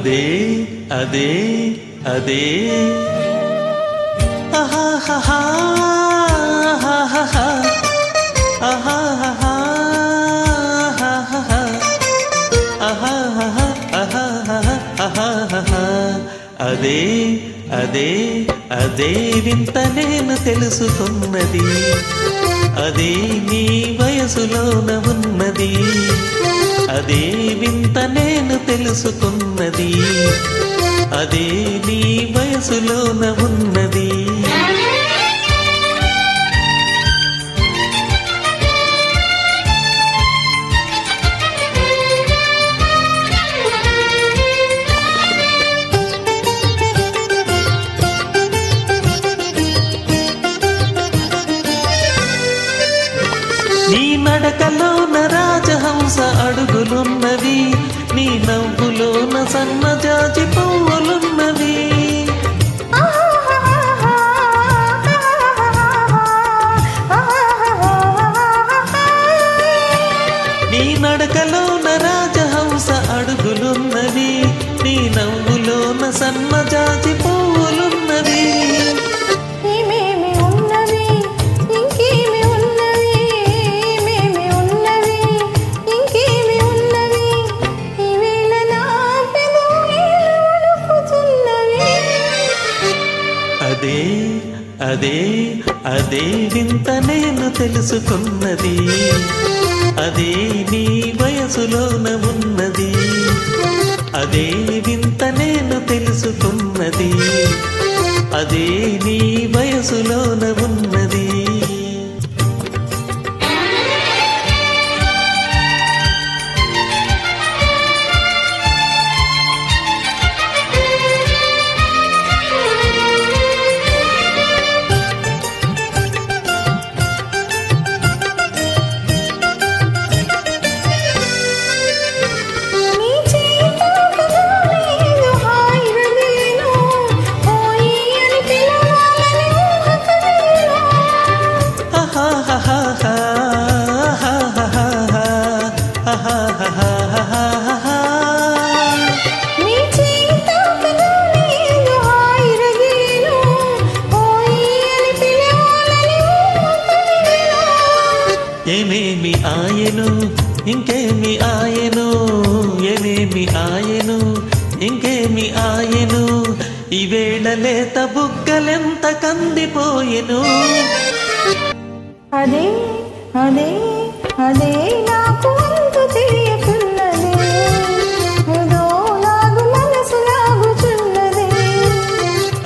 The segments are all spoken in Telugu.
అదే అదే అదే ఆహాహా ఆహాహా ఆహాహా ఆహాహా ఆహాహా అదే అదే అదే వింత నేను తెలుసుకున్నది అదే నీ వయసులోన ఉన్నది అదే వింత నేను తెలుసుకున్నది అదే నీ వయసులోన ఉన్నది నీ నడకలోన రాజహంస అడుగులున్నవి నీ నవ్వులోన సన్నజాజి పువ్వులున్నవి నీ నడకలోన రాజహంస అడుగులున్నవి నీ నవ్వులోన సన్నజాజి పువ్వులున్నవి అదే అదే అదే వింత నేను తెలుసుకున్నది అదే నీ వయసులోన ఉన్నది అదే వింత నేను తెలుసుకున్నది అదే నీ వయసులోన ఉన్నది ఏమేమి ఆయను ఇంకేమి ఆయను ఏమేమి ఆయను ఇంకేమి ఆయను ఈవేళ లేత బుగ్గలెంత కందిపోయెను అదే అదే అదే నాకు అంతు తెలియకున్నది ఏదో లాగు మనసు లాగుచున్నది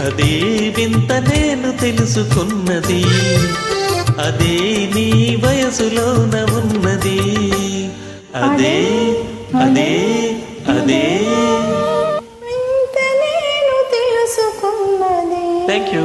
అదే వింత నేను తెలుసుకున్నది అదే నీ వయసులోన ఉన్నది అదే అదే అదే వింత నేను తెలుసుకున్నది. Thank you.